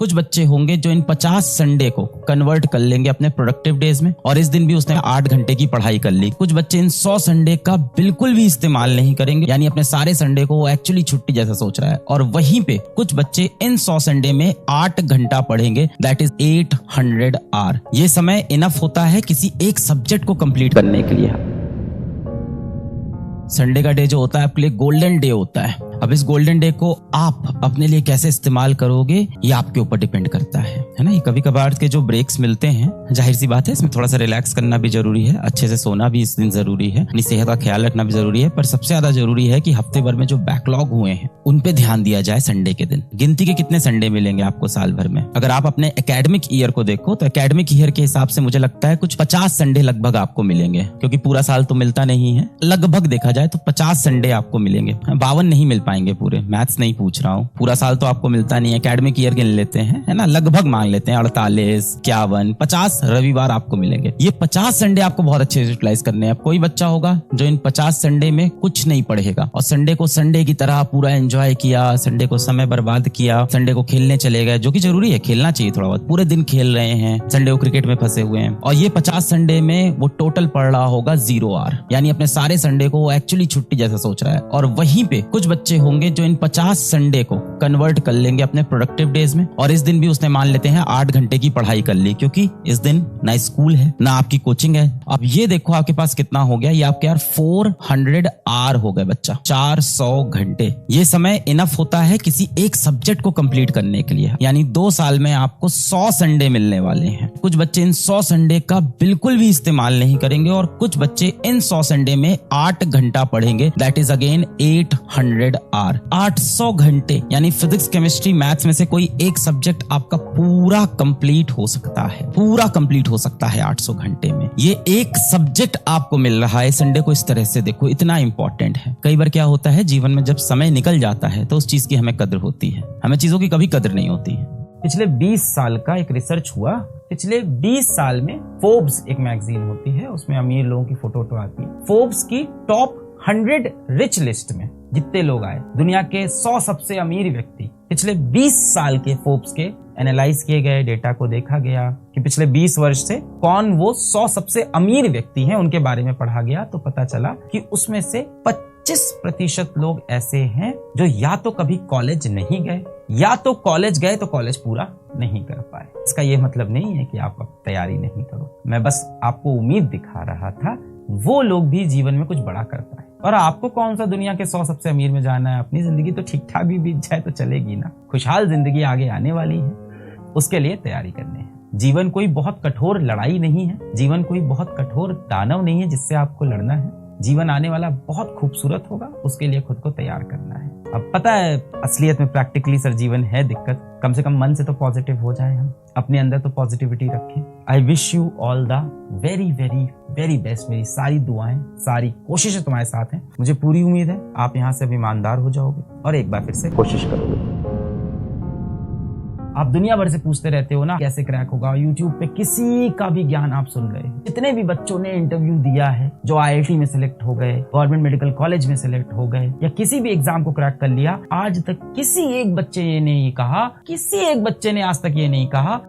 कुछ बच्चे होंगे जो इन 50 संडे को कन्वर्ट कर लेंगे अपने प्रोडक्टिव डेज में, और इस दिन भी उसने 8 घंटे की पढ़ाई कर ली। कुछ बच्चे इन 100 संडे का बिल्कुल भी इस्तेमाल नहीं करेंगे, यानी अपने सारे संडे को वो एक्चुअली छुट्टी जैसा सोच रहा है। और वहीं पे कुछ बच्चे इन 100 संडे में 8 घंटा पढ़ेंगे, दैट इज 800 आवर। ये समय इनफ होता है किसी एक सब्जेक्ट को कंप्लीट करने के लिए। संडे का डे जो होता है आपके लिए गोल्डन डे होता है। अब इस गोल्डन डे को आप अपने लिए कैसे इस्तेमाल करोगे ये आपके ऊपर डिपेंड करता है ना। ये कभी कभार के जो ब्रेक्स मिलते हैं, जाहिर सी बात है इसमें थोड़ा सा रिलैक्स करना भी जरूरी है, अच्छे से सोना भी इस दिन जरूरी है, अपनी सेहत का ख्याल रखना भी जरूरी है। पर सबसे ज्यादा जरूरी है कि हफ्ते भर में जो बैकलॉग हुए हैं उन पे ध्यान दिया जाए संडे के दिन। गिनती के कितने संडे मिलेंगे आपको साल भर में? अगर आप अपने एकेडमिक ईयर को देखो तो एकेडमिक ईयर के हिसाब से मुझे लगता है कुछ 50 संडे लगभग आपको मिलेंगे, क्योंकि पूरा साल तो मिलता नहीं है। लगभग देखा जाए तो 50 संडे आपको मिलेंगे। 52 नहीं मिल पाएंगे पूरे, मैथ्स नहीं पूछ रहा हूँ, पूरा साल तो आपको मिलता नहीं है। एकेडमिक ईयर गिन लेते हैं, है ना, लगभग मान लेते हैं 48, 51, 50 रविवार आपको मिलेंगे। ये 50 संडे आपको बहुत अच्छे से यूटिलाइज करने हैं। कोई बच्चा होगा जो इन 50 संडे में कुछ नहीं पढ़ेगा और संडे को संडे की तरह पूरा एंजॉय किया, संडे को समय बर्बाद किया, संडे को खेलने चले गए, जो कि जरूरी है, खेलना चाहिए थोड़ा बहुत, पूरे दिन खेल रहे हैं, संडे को क्रिकेट में फंसे हुए हैं। और ये 50 संडे में वो टोटल पढ़ रहा होगा 0 आवर, यानी अपने सारे संडे को वो एक्चुअली छुट्टी जैसा सोच रहा है। और वहीं पे कुछ बच्चे होंगे जो इन 50 संडे को कन्वर्ट कर लेंगे अपने प्रोडक्टिव डेज में, और इस दिन भी उसने मान लेते हैं 8 घंटे की पढ़ाई कर ली, क्योंकि इस दिन ना स्कूल है ना आपकी कोचिंग है। अब ये देखो आपके पास कितना हो गया, ये आपके यार 400 आवर हो गए बच्चा, 400 घंटे। ये समय इनफ होता है किसी एक सब्जेक्ट को कंप्लीट करने के लिए, यानी 2 साल में आपको 100 संडे मिलने वाले हैं। कुछ बच्चे इन 100 संडे का बिल्कुल भी इस्तेमाल नहीं करेंगे, और कुछ बच्चे इन 100 संडे में 8 घंटा पढ़ेंगे, दैट इज अगेन 800 आवर। 800 घंटे, यानी फिजिक्स, केमिस्ट्री, मैथ्स में से कोई एक सब्जेक्ट आपका पूरा कंप्लीट हो सकता है, पूरा कंप्लीट हो सकता है 800 घंटे में। ये एक सब्जेक्ट आपको मिल रहा है संडे को, इस तरह से देखो, इतना इंपॉर्टेंट है। कई बार क्या होता है जीवन में, जब समय निकल जाता है तो उस चीज की हमें कद्र होती है, हमें चीजों की कभी कद्र नहीं होती है। पिछले 20 साल का एक रिसर्च हुआ, पिछले 20 साल में फोर्ब्स एक मैगजीन होती है, उसमें अमीर लोगों की फोटो आती है। फोर्ब्स की टॉप 100 रिच लिस्ट में जितने लोग आए, दुनिया के 100 सबसे अमीर व्यक्ति, पिछले 20 साल के फोर्ब्स के एनालाइज किए गए, डेटा को देखा गया कि पिछले 20 वर्ष से कौन वो 100 सबसे अमीर व्यक्ति हैं, उनके बारे में पढ़ा गया। तो पता चला कि उसमें से 25% लोग ऐसे हैं जो या तो कभी कॉलेज नहीं गए, या तो कॉलेज गए तो कॉलेज पूरा नहीं कर पाए। इसका ये मतलब नहीं है कि आप अब तैयारी नहीं करो, मैं बस आपको उम्मीद दिखा रहा था वो लोग भी जीवन में कुछ बड़ा कर पाए। और आपको कौन सा दुनिया के 100 सबसे अमीर में जाना है? अपनी जिंदगी तो ठीक ठाक भी बीत जाए तो चलेगी ना, खुशहाल जिंदगी आगे आने वाली है, उसके लिए तैयारी करनी है। जीवन कोई बहुत कठोर लड़ाई नहीं है, जीवन कोई बहुत कठोर दानव नहीं है जिससे आपको लड़ना है। जीवन आने वाला बहुत खूबसूरत होगा, उसके लिए खुद को तैयार करना है। अब पता है असलियत में प्रैक्टिकली सर जीवन है दिक्कत, कम से कम मन से तो पॉजिटिव हो जाए, हम अपने अंदर तो पॉजिटिविटी रखें। I wish you all the very very very best. मेरी सारी दुआएं, सारी कोशिशें तुम्हारे साथ हैं। मुझे पूरी उम्मीद है आप यहाँ से अब ईमानदार हो जाओगे और एक बार फिर से कोशिश करोगे। आप दुनिया भर से पूछते रहते हो ना कैसे क्रैक होगा, यूट्यूब पे किसी का भी ज्ञान आप सुन रहे हैं। जितने भी बच्चों ने इंटरव्यू दिया है, जो IIT में सिलेक्ट हो गए, गवर्नमेंट मेडिकल कॉलेज में सिलेक्ट हो गए, या किसी भी एग्जाम को क्रैक कर लिया, आज तक किसी एक बच्चे ने आज तक ये नहीं कहा